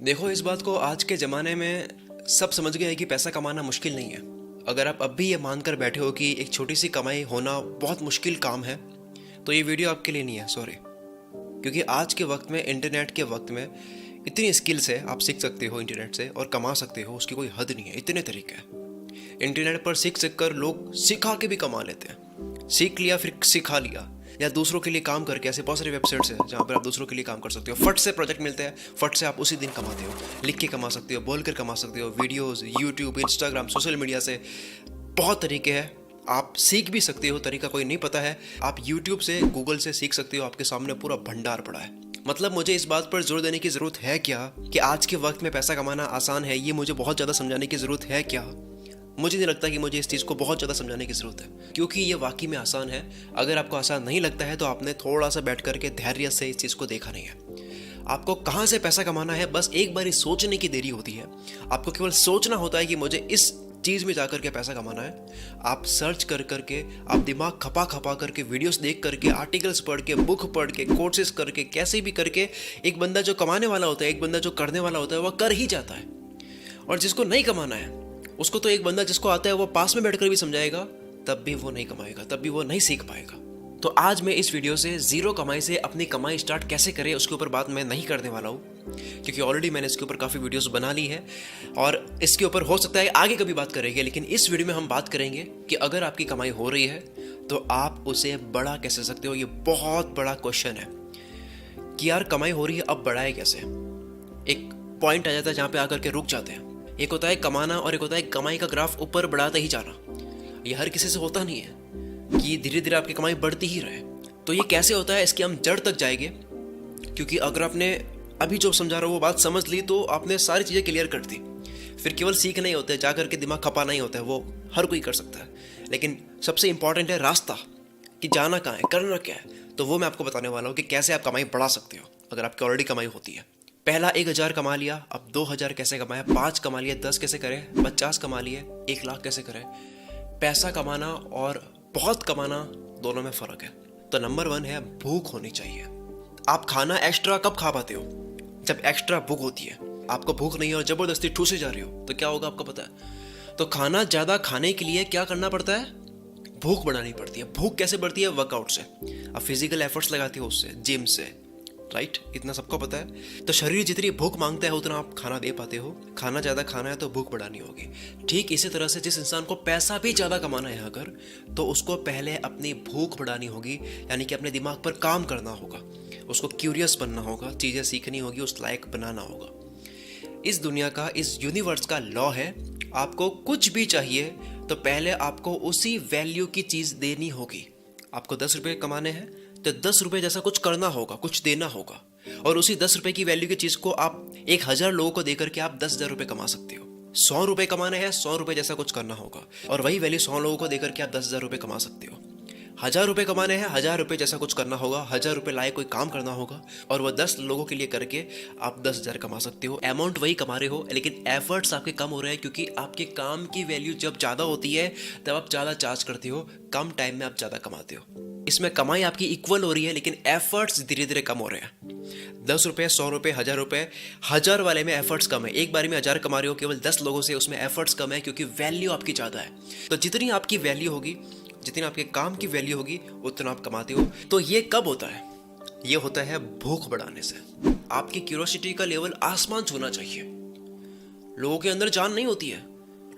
देखो, इस बात को आज के ज़माने में सब समझ गए हैं कि पैसा कमाना मुश्किल नहीं है। अगर आप अब भी ये मानकर बैठे हो कि एक छोटी सी कमाई होना बहुत मुश्किल काम है, तो ये वीडियो आपके लिए नहीं है, सॉरी। क्योंकि आज के वक्त में, इंटरनेट के वक्त में, इतनी स्किल्स है, आप सीख सकते हो इंटरनेट से और कमा सकते हो, उसकी कोई हद नहीं है। इतने तरीके हैं इंटरनेट पर, सीख कर लोग सिखा के भी कमा लेते हैं। सीख लिया फिर सिखा लिया, या दूसरों के लिए काम करके। ऐसे बहुत सारी वेबसाइट्स हैं जहाँ पर आप दूसरों के लिए काम कर सकते हो। फट से प्रोजेक्ट मिलते हैं, फट से आप उसी दिन कमाते हो। लिख के कमा सकते हो, बोल कर कमा सकते हो, videos, YouTube, Instagram, social media से बहुत तरीके हैं। आप सीख भी सकते हो, तरीका कोई नहीं पता है, आप यूट्यूब से, गूगल से सीख सकते हो। आपके सामने पूरा भंडार पड़ा है। मतलब मुझे इस बात पर जोर देने की ज़रूरत है क्या कि आज के वक्त में पैसा कमाना आसान है? ये मुझे बहुत ज़्यादा समझाने की ज़रूरत है क्या? मुझे नहीं लगता कि मुझे इस चीज़ को बहुत ज़्यादा समझाने की ज़रूरत है, क्योंकि ये वाकई में आसान है। अगर आपको आसान नहीं लगता है तो आपने थोड़ा सा बैठ करके धैर्य से इस चीज़ को देखा नहीं है। आपको कहाँ से पैसा कमाना है, बस एक बार सोचने की देरी होती है। आपको केवल सोचना होता है कि मुझे इस चीज़ में जाकर के पैसा कमाना है। आप सर्च कर करके, आप दिमाग खपा खपा करके, वीडियोस देख करके, आर्टिकल्स पढ़ के, बुक पढ़ के, कोर्सेज करके, कैसे भी करके, एक बंदा जो कमाने वाला होता है, एक बंदा जो करने वाला होता है, वह कर ही जाता है। और जिसको नहीं कमाना है उसको तो एक बंदा जिसको आता है वो पास में बैठकर भी समझाएगा, तब भी वो नहीं कमाएगा, तब भी वो नहीं सीख पाएगा। तो आज मैं इस वीडियो से जीरो कमाई से अपनी कमाई स्टार्ट कैसे करें उसके ऊपर बात मैं नहीं करने वाला हूँ, क्योंकि ऑलरेडी मैंने इसके ऊपर काफ़ी वीडियोस बना ली है और इसके ऊपर हो सकता है आगे कभी बात करेंगे। लेकिन इस वीडियो में हम बात करेंगे कि अगर आपकी कमाई हो रही है तो आप उसे बड़ा कैसे सकते हो। ये बहुत बड़ा क्वेश्चन है कि यार कमाई हो रही है, अब बढ़ाए कैसे। एक पॉइंट आ जाता है जहाँ पे आकर के रुक जाते हैं। एक होता है कमाना और एक होता है कमाई का ग्राफ ऊपर बढ़ाते ही जाना। ये हर किसी से होता नहीं है कि धीरे धीरे आपकी कमाई बढ़ती ही रहे। तो ये कैसे होता है, इसकी हम जड़ तक जाएंगे। क्योंकि अगर आपने अभी जो समझा रहा हूँ वो बात समझ ली तो आपने सारी चीज़ें क्लियर कर दी। फिर केवल सीख नहीं होता है, जा करके दिमाग खपा नहीं होता है, वो हर कोई कर सकता है। लेकिन सबसे इंपॉर्टेंट है रास्ता, कि जाना कहाँ है, करना क्या है। तो वो मैं आपको बताने वाला हूँ कि कैसे आप कमाई बढ़ा सकते हो अगर आपकी ऑलरेडी कमाई होती है। पहला 1000 कमा लिया, अब 2000 कैसे कमाए, 5 कमा लिए, 10 कैसे करें, 50 कमा लिए, 1 लाख कैसे करें। पैसा कमाना और बहुत कमाना दोनों में फ़र्क है। तो नंबर 1 है भूख होनी चाहिए। आप खाना एक्स्ट्रा कब खा पाते हो? जब एक्स्ट्रा भूख होती है। आपको भूख नहीं है और ज़बरदस्ती ठूसे जा रहे हो तो क्या होगा आपको पता है। तो खाना ज़्यादा खाने के लिए क्या करना पड़ता है? भूख बढ़ानी पड़ती है। भूख कैसे बढ़ती है? वर्कआउट से। आप फिजिकल एफर्ट्स लगाते हो उससे, जिम से, राइट? इतना सबको पता है। तो शरीर जितनी भूख मांगता है उतना आप खाना दे पाते हो। खाना ज़्यादा खाना है तो भूख बढ़ानी होगी। ठीक इसी तरह से जिस इंसान को पैसा भी ज़्यादा कमाना है अगर, तो उसको पहले अपनी भूख बढ़ानी होगी, यानी कि अपने दिमाग पर काम करना होगा। उसको क्यूरियस बनना होगा, चीज़ें सीखनी होगी, उस लायक बनाना होगा। इस दुनिया का, इस यूनिवर्स का लॉ है, आपको कुछ भी चाहिए तो पहले आपको उसी वैल्यू की चीज़ देनी होगी। आपको 10 रुपये कमाने हैं तो 10 रुपये जैसा कुछ करना होगा, कुछ देना होगा। और उसी 10 रुपये की वैल्यू की चीज़ को आप 1000 लोगों को देकर के आप 10,000 रुपये कमा सकते हो। 100 रुपये कमाने हैं, 100 रुपये जैसा कुछ करना होगा, और वही वैल्यू 100 लोगों को देकर के आप 10,000 रुपये कमा सकते हो। 1000 रुपये कमाने हैं, 1000 रुपये जैसा कुछ करना होगा, 1000 रुपये लाए कोई काम करना होगा, और वह 10 लोगों के लिए करके आप 10,000 कमा सकते हो। अमाउंट वही कमा रहे हो, लेकिन एफर्ट्स आपके कम हो रहे हैं, क्योंकि आपके काम की वैल्यू जब ज़्यादा होती है तब आप ज़्यादा चार्ज करते हो, कम टाइम में आप ज़्यादा कमाते हो। इसमें कमाई आपकी इक्वल हो रही है, लेकिन एफर्ट्स धीरे धीरे कम हो रहे हैं। 10 रुपये, 100 रुपये, 1000 रुपये, 1000 वाले में एफर्ट्स कम है। एक बार में 1000 कमा रहे हो केवल 10 लोगों से, उसमें एफर्ट्स कम है क्योंकि वैल्यू आपकी ज़्यादा है। तो जितनी आपकी वैल्यू होगी, जितनी आपके काम की वैल्यू होगी, उतना आप कमाते हो। तो ये कब होता है? ये होता है भूख बढ़ाने से। आपकी क्यूरोसिटी का लेवल आसमान छूना चाहिए। लोगों के अंदर जान नहीं होती है,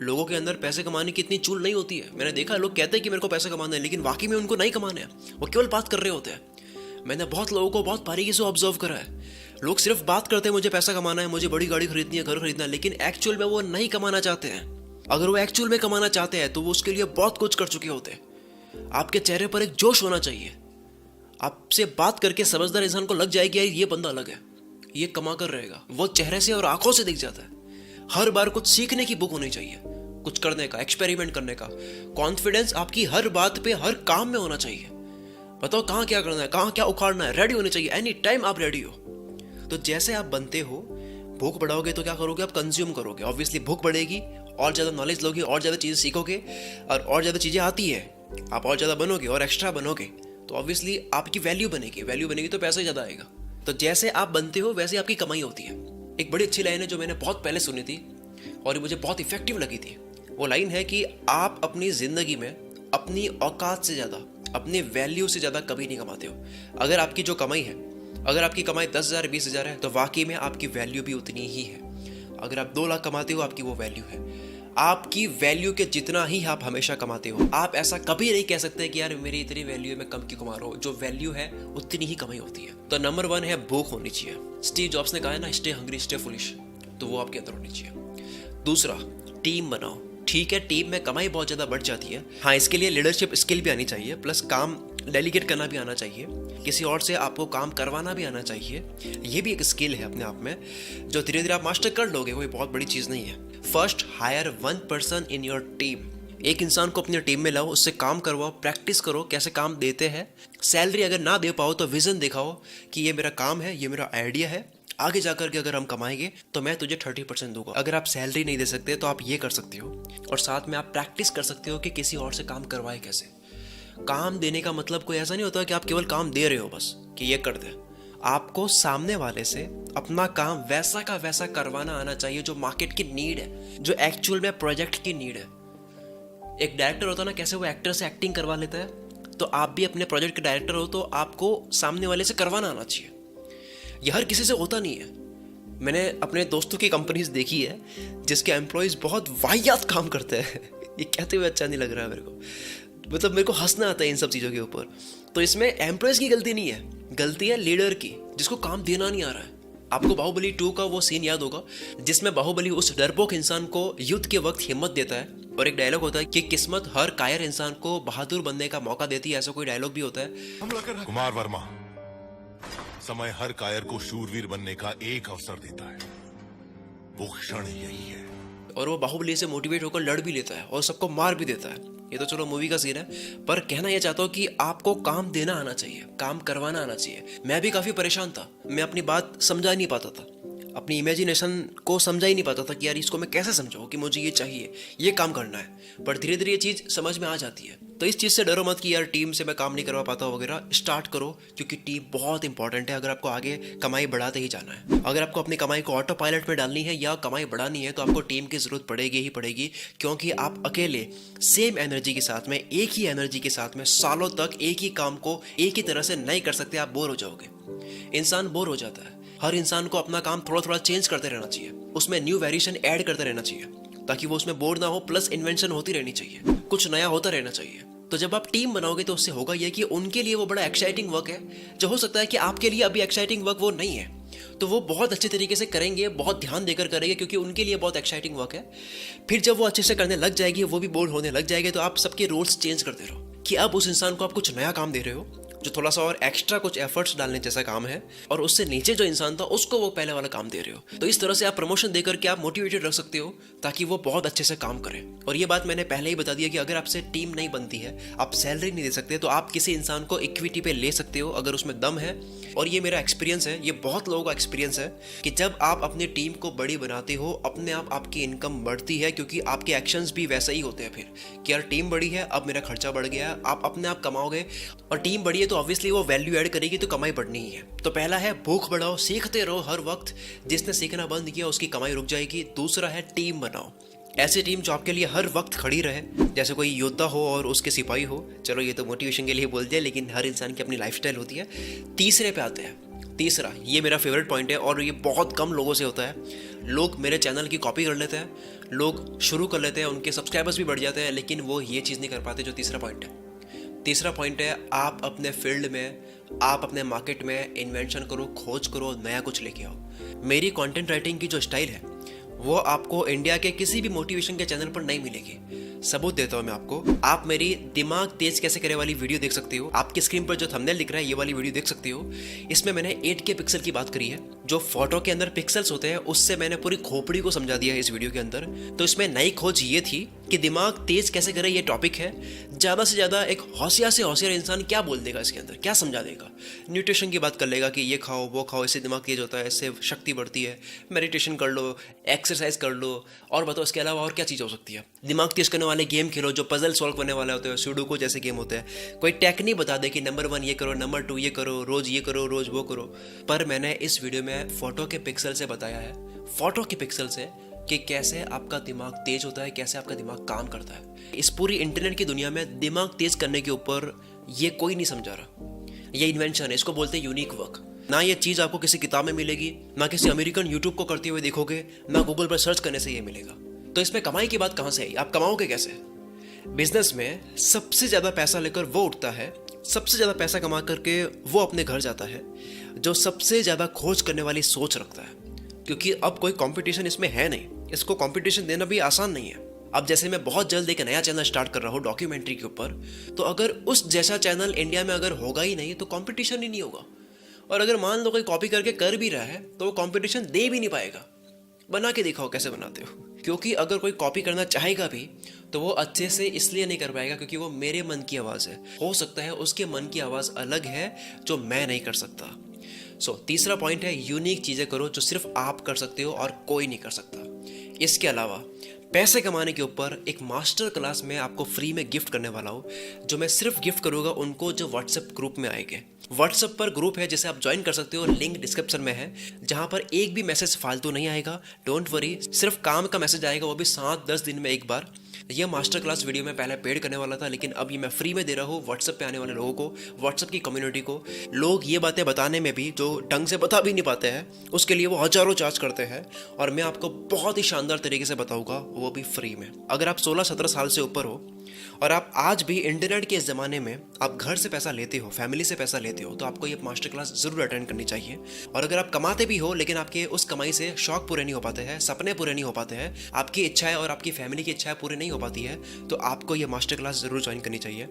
लोगों के अंदर पैसे कमाने की इतनी चूल नहीं होती है। मैंने देखा लोग कहते हैं कि मेरे को पैसे कमाना है, लेकिन वाकई में उनको नहीं कमाना है, वो केवल बात कर रहे होते हैं। मैंने बहुत लोगों को बहुत बारीकी से ऑब्जर्व करा है। लोग सिर्फ बात करते हैं मुझे पैसा कमाना है, मुझे बड़ी गाड़ी खरीदनी है, घर खरीदना है, लेकिन एक्चुअल में वो नहीं कमाना चाहते हैं। अगर वो एक्चुअल में कमाना चाहते हैं तो वो उसके लिए बहुत कुछ कर चुके होते हैं। आपके चेहरे पर एक जोश होना चाहिए। आपसे बात करके समझदार इंसान को लग जाएगी यार ये बंदा अलग है, ये कमा कर रहेगा। वो चेहरे से और आंखों से दिख जाता है। हर बार कुछ सीखने की भूख होनी चाहिए, कुछ करने का, एक्सपेरिमेंट करने का। कॉन्फिडेंस आपकी हर बात पे, हर काम में होना चाहिए। बताओ कहाँ क्या करना है, कहाँ क्या उखाड़ना है, रेडी होने चाहिए। एनी टाइम आप रेडी हो। तो जैसे आप बनते हो, भूख बढ़ाओगे तो क्या करोगे? आप कंज्यूम करोगे। ऑब्वियसली भूख बढ़ेगी, और ज़्यादा नॉलेज लोगे, और ज़्यादा चीज़ें सीखोगे, और ज़्यादा चीज़ें आती है, आप और ज़्यादा बनोगे और एक्स्ट्रा बनोगे, तो ऑब्वियसली आपकी वैल्यू बनेगी। वैल्यू बनेगी तो पैसा ही ज़्यादा आएगा। तो जैसे आप बनते हो वैसे आपकी कमाई होती है। एक बड़ी अच्छी लाइन है जो मैंने बहुत पहले सुनी थी और ये मुझे बहुत इफेक्टिव लगी थी। वो लाइन है कि आप अपनी ज़िंदगी में अपनी औकात से ज़्यादा, अपनी वैल्यू से ज़्यादा कभी नहीं कमाते हो। अगर आपकी जो कमाई है, अगर आपकी कमाई 10,000 20,000 है तो वाकई में आपकी वैल्यू भी उतनी ही है। अगर आप 2 लाख कमाते हो, आपकी वो वैल्यू है। आपकी वैल्यू के जितना ही आप हमेशा कमाते हो। आप ऐसा कभी नहीं कह सकते कि यार मेरी इतनी वैल्यू है, मैं कम क्यों कमा रहा हूँ। जो वैल्यू है उतनी ही कमाई होती है। तो नंबर 1 है भूख होनी चाहिए। स्टीव जॉब्स ने कहा है ना, स्टे हंग्री स्टे फुलिश, तो वो आपके अंदर होनी चाहिए। दूसरा, टीम बनाओ। ठीक है, टीम में कमाई बहुत ज़्यादा बढ़ जाती है। हाँ, इसके लिए लीडरशिप स्किल भी आनी चाहिए, प्लस काम डेलीगेट करना भी आना चाहिए, किसी और से आपको काम करवाना भी आना चाहिए। ये भी एक स्किल है अपने आप में, जो धीरे धीरे आप मास्टर कर लोगे। कोई बहुत बड़ी चीज़ नहीं है। First, hire 1 person in your team. एक इंसान को अपनी टीम में लाओ, उससे काम करवाओ, प्रैक्टिस करो कैसे काम देते हैं। सैलरी अगर ना दे पाओ तो विजन दिखाओ कि ये मेरा काम है, ये मेरा आइडिया है, आगे जाकर के अगर हम कमाएंगे तो मैं तुझे 30% दूंगा। अगर आप सैलरी नहीं दे सकते तो आप ये कर सकते हो, और साथ में आप प्रैक्टिस कर सकते हो कि किसी और से काम करवाए कैसे। काम देने का मतलब कोई ऐसा नहीं होता कि आप केवल काम दे रहे हो बस कि ये कर दे। आपको सामने वाले से अपना काम वैसा का वैसा करवाना आना चाहिए जो मार्केट की नीड है, जो एक्चुअल में प्रोजेक्ट की नीड है। एक डायरेक्टर होता है ना, कैसे वो एक्टर से एक्टिंग करवा लेता है, तो आप भी अपने प्रोजेक्ट के डायरेक्टर हो तो आपको सामने वाले से करवाना आना चाहिए। यह हर किसी से होता नहीं है। मैंने अपने दोस्तों की कंपनीज देखी है जिसके एम्प्लॉयज़ बहुत वाहियात काम करते हैं। ये कहते हुए अच्छा नहीं लग रहा है मेरे को, मतलब मेरे को हंसना आता है इन सब चीज़ों के ऊपर। तो इसमें एम्प्लॉयज़ की गलती नहीं है, गलती है लीडर की, जिसको काम देना नहीं आ रहा है। आपको बाहुबली 2 का वो सीन याद होगा जिसमें बाहुबली उस डरपोक इंसान को युद्ध के वक्त हिम्मत देता है, और एक डायलॉग होता है कि किस्मत हर कायर इंसान को बहादुर बनने का मौका देती है। ऐसा कोई डायलॉग भी होता है। कुमार वर्मा, समय हर कायर को शूरवीर बनने का एक अवसर देता है, वो क्षण यही है। और वो बाहुबली से मोटिवेट होकर लड़ भी लेता है और सबको मार भी देता है। ये तो चलो मूवी का सीन है, पर कहना ये चाहता हूँ कि आपको काम देना आना चाहिए, काम करवाना आना चाहिए। मैं भी काफ़ी परेशान था, मैं अपनी बात समझा नहीं पाता था, अपनी इमेजिनेशन को समझा ही नहीं पाता था कि यार इसको मैं कैसे समझाऊँ कि मुझे ये चाहिए, ये काम करना है। पर धीरे धीरे ये चीज़ समझ में आ जाती है। तो इस चीज़ से डरो मत कि यार टीम से मैं काम नहीं करवा पाता वगैरह। स्टार्ट करो, क्योंकि टीम बहुत इंपॉर्टेंट है अगर आपको आगे कमाई बढ़ाते ही जाना है। अगर आपको अपनी कमाई को ऑटो पायलट में डालनी है या कमाई बढ़ानी है तो आपको टीम की ज़रूरत पड़ेगी ही पड़ेगी, क्योंकि आप अकेले सेम एनर्जी के साथ में, एक ही एनर्जी के साथ में सालों तक एक ही काम को एक ही तरह से नहीं कर सकते। आप बोर हो जाओगे, इंसान बोर हो जाता है। हर इंसान को अपना काम थोड़ा थोड़ा चेंज करते रहना चाहिए, उसमें न्यू वेरिएशन ऐड करते रहना चाहिए ताकि वो उसमें बोर ना हो, प्लस इन्वेंशन होती रहनी चाहिए, कुछ नया होता रहना चाहिए। तो जब आप टीम बनाओगे तो उससे होगा ये कि उनके लिए वो बड़ा एक्साइटिंग वर्क है, जो हो सकता है कि आपके लिए अभी एक्साइटिंग वर्क वो नहीं है, तो वो बहुत अच्छे तरीके से करेंगे, बहुत ध्यान देकर करेंगे, क्योंकि उनके लिए बहुत एक्साइटिंग वर्क है। फिर जब वो अच्छे से करने लग जाएगी, वो भी बोर होने लग जाएंगे, तो आप सबके रोल्स चेंज करते रहो कि अब उस इंसान को आप कुछ नया काम दे रहे हो जो थोड़ा सा और एक्स्ट्रा कुछ एफर्ट्स डालने जैसा काम है, और उससे नीचे जो इंसान था उसको वो पहले वाला काम दे रहे हो। तो इस तरह से आप प्रमोशन देकर के आप मोटिवेटेड रख सकते हो ताकि वो बहुत अच्छे से काम करे। और ये बात मैंने पहले ही बता दिया कि अगर आपसे टीम नहीं बनती है, आप सैलरी नहीं दे सकते, तो आप किसी इंसान को इक्विटी पे ले सकते हो अगर उसमें दम है। और ये मेरा एक्सपीरियंस है, ये बहुत लोगों का एक्सपीरियंस है कि जब आप अपनी टीम को बड़ी बनाते हो, अपने आप आपकी इनकम बढ़ती है, क्योंकि आपके एक्शंस भी वैसे ही होते हैं फिर कि यार टीम बड़ी है, अब मेरा खर्चा बढ़ गया है। आप अपने आप कमाओगे, और टीम बड़ी है तो ऑब्वियसली वो वैल्यू ऐड करेगी, तो कमाई बढ़नी ही है। तो पहला है भूख बढ़ाओ, सीखते रहो हर वक्त। जिसने सीखना बंद किया उसकी कमाई रुक जाएगी। दूसरा है टीम बनाओ, ऐसी टीम जो आपके लिए हर वक्त खड़ी रहे, जैसे कोई योद्धा हो और उसके सिपाही हो। चलो ये तो मोटिवेशन के लिए बोल दिया, लेकिन हर इंसान की अपनी लाइफस्टाइल होती है। तीसरे पे आते हैं। तीसरा, ये मेरा फेवरेट पॉइंट है और ये बहुत कम लोगों से होता है। लोग मेरे चैनल की कॉपी कर लेते हैं, लोग शुरू कर लेते हैं, उनके सब्सक्राइबर्स भी बढ़ जाते हैं, लेकिन वो ये चीज़ नहीं कर पाते जो तीसरा पॉइंट है। तीसरा पॉइंट है, आप अपने फील्ड में, आप अपने मार्केट में इन्वेंशन करो, खोज करो, नया कुछ लेके आओ। मेरी कंटेंट राइटिंग की जो स्टाइल है वो आपको इंडिया के किसी भी मोटिवेशन के चैनल पर नहीं मिलेगी। सबूत देता हूँ मैं आपको। आप मेरी दिमाग तेज कैसे करे वाली वीडियो देख सकते हो। आपकी स्क्रीन पर जो थंबनेल दिख रहा है, ये वाली वीडियो देख सकते हो। इसमें मैंने 8K पिक्सल की बात करी है। जो फोटो के अंदर पिक्सल्स होते हैं उससे मैंने पूरी खोपड़ी को समझा दिया है इस वीडियो के अंदर। तो इसमें नई खोज ये थी कि दिमाग तेज कैसे करे, ये टॉपिक है। ज़्यादा से ज़्यादा एक होशियार से होशियार इंसान क्या बोल देगा इसके अंदर, क्या समझा देगा। न्यूट्रिशन की बात कर लेगा कि ये खाओ, वो खाओ, इससे दिमाग तेज होता है, इससे शक्ति बढ़ती है, मेडिटेशन कर लो, एक्सरसाइज कर लो, और बताओ इसके अलावा और क्या चीज़ हो सकती है। दिमाग तेज करने वाले गेम खेलो जो पजल सॉल्व करने वाले होते हैं, सुडोकू जैसे गेम होते हैं। कोई टेक्निक बता दे कि नंबर 1 ये करो, नंबर 2 ये करो, रोज़ ये करो, रोज़ वो करो। पर मैंने इस वीडियो में में फोटो के पिक्सल से बताया है, फोटो के पिक्सल से, कि कैसे आपका दिमाग तेज होता है, कैसे आपका दिमाग काम करता है। इस पूरी इंटरनेट की दुनिया में दिमाग तेज करने के ऊपर ये कोई नहीं समझा रहा। ये इन्वेंशन है, इसको बोलते हैं यूनिक वर्क। ना ये चीज़ आपको किसी किताब में मिलेगी, ना किसी अमेरिकन यूट्यूब को करते हुए देखोगे, ना गूगल पर सर्च करने से ये मिलेगा। तो इसमें कमाई की बात कहाँ से आई? आप कमाओगे कैसे? बिजनेस में सबसे ज़्यादा पैसा लेकर वो उठता है, सबसे ज़्यादा पैसा कमा करके वो अपने घर जाता है, जो सबसे ज़्यादा खोज करने वाली सोच रखता है। क्योंकि अब कोई कंपटीशन इसमें है नहीं, इसको कंपटीशन देना भी आसान नहीं है। अब जैसे मैं बहुत जल्द एक नया चैनल स्टार्ट कर रहा हूँ डॉक्यूमेंट्री के ऊपर, तो अगर उस जैसा चैनल इंडिया में अगर होगा ही नहीं तो कंपटीशन ही नहीं होगा। और अगर मान लो कोई कॉपी करके कर भी रहा है तो वो कंपटीशन दे भी नहीं पाएगा। बना के दिखाओ कैसे बनाते हो। क्योंकि अगर कोई कॉपी करना चाहेगा भी तो वो अच्छे से इसलिए नहीं कर पाएगा क्योंकि वो मेरे मन की आवाज़ है। हो सकता है उसके मन की आवाज़ अलग है जो मैं नहीं कर सकता। तीसरा पॉइंट है, यूनिक चीज़ें करो जो सिर्फ आप कर सकते हो और कोई नहीं कर सकता। इसके अलावा पैसे कमाने के ऊपर एक मास्टर क्लास में आपको फ्री में गिफ्ट करने वाला हूँ, जो मैं सिर्फ गिफ्ट करूँगा उनको जो व्हाट्सएप ग्रुप में आएंगे। व्हाट्सएप पर ग्रुप है जिसे आप ज्वाइन कर सकते हो, लिंक डिस्क्रिप्शन में है, जहाँ पर एक भी मैसेज फालतू नहीं आएगा। डोंट वरी, सिर्फ काम का मैसेज आएगा, वो भी 7-10 दिन में एक बार। यह मास्टर क्लास वीडियो में पहले पेड करने वाला था, लेकिन अब ये मैं फ्री में दे रहा हूँ व्हाट्सएप पे आने वाले लोगों को, व्हाट्सएप की कम्युनिटी को। लोग ये बातें बताने में भी जो ढंग से बता भी नहीं पाते हैं, उसके लिए वो हज़ारों चार्ज करते हैं, और मैं आपको बहुत ही शानदार तरीके से बताऊंगा, वो भी फ्री में। अगर आप 16-17 साल से ऊपर हो और आप आज भी इंटरनेट के इस ज़माने में आप घर से पैसा लेते हो, फैमिली से पैसा लेते हो, तो आपको ये मास्टर क्लास ज़रूर अटेंड करनी चाहिए। और अगर आप कमाते भी हो लेकिन आपके उस कमाई से शौक पूरे नहीं हो पाते हैं, सपने पूरे नहीं हो पाते हैं, आपकी इच्छाएं और आपकी फैमिली की इच्छाएं पूरी नहीं हो पाती है, तो आपको ये मास्टर क्लास ज़रूर ज्वाइन करनी चाहिए।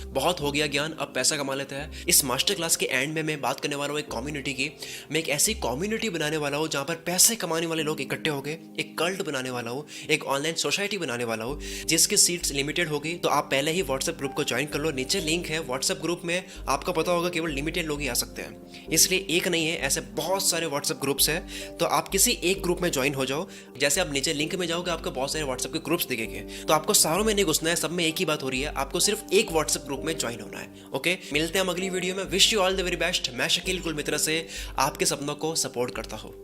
बहुत हो गया ज्ञान, अब पैसा कमा लेते हैं। इस मास्टर क्लास के एंड में मैं बात करने वाला हूँ एक कम्युनिटी की। मैं एक ऐसी कम्युनिटी बनाने वाला हूँ जहाँ पर पैसे कमाने वाले लोग इकट्ठे हो गए, एक कल्ट बनाने वाला हूँ, एक ऑनलाइन सोसाइटी बनाने वाला हूँ जिसकी सीट्स लिमिटेड होगी। तो आप पहले ही व्हाट्सएप ग्रुप को ज्वाइन कर लो, नीचे लिंक है। व्हाट्सएप ग्रुप में आपको पता होगा केवल लिमिटेड लोग ही आ सकते हैं, इसलिए एक नहीं है, ऐसे बहुत सारे व्हाट्सएप ग्रुप्स हैं। तो आप किसी एक ग्रुप में ज्वाइन हो जाओ। जैसे आप नीचे लिंक में जाओगे आपको बहुत सारे व्हाट्सएप के ग्रुप्स दिखेंगे, तो आपको सारों में नहीं घुसना है, सब में एक ही बात हो रही है, आपको सिर्फ एक व्हाट्सएप ग्रुप में ज्वाइन होना है। ओके, मिलते हैं हम अगली वीडियो में। Wish you all the very best. मैं शकील कुल मित्रा से आपके सपनों को सपोर्ट करता हूँ।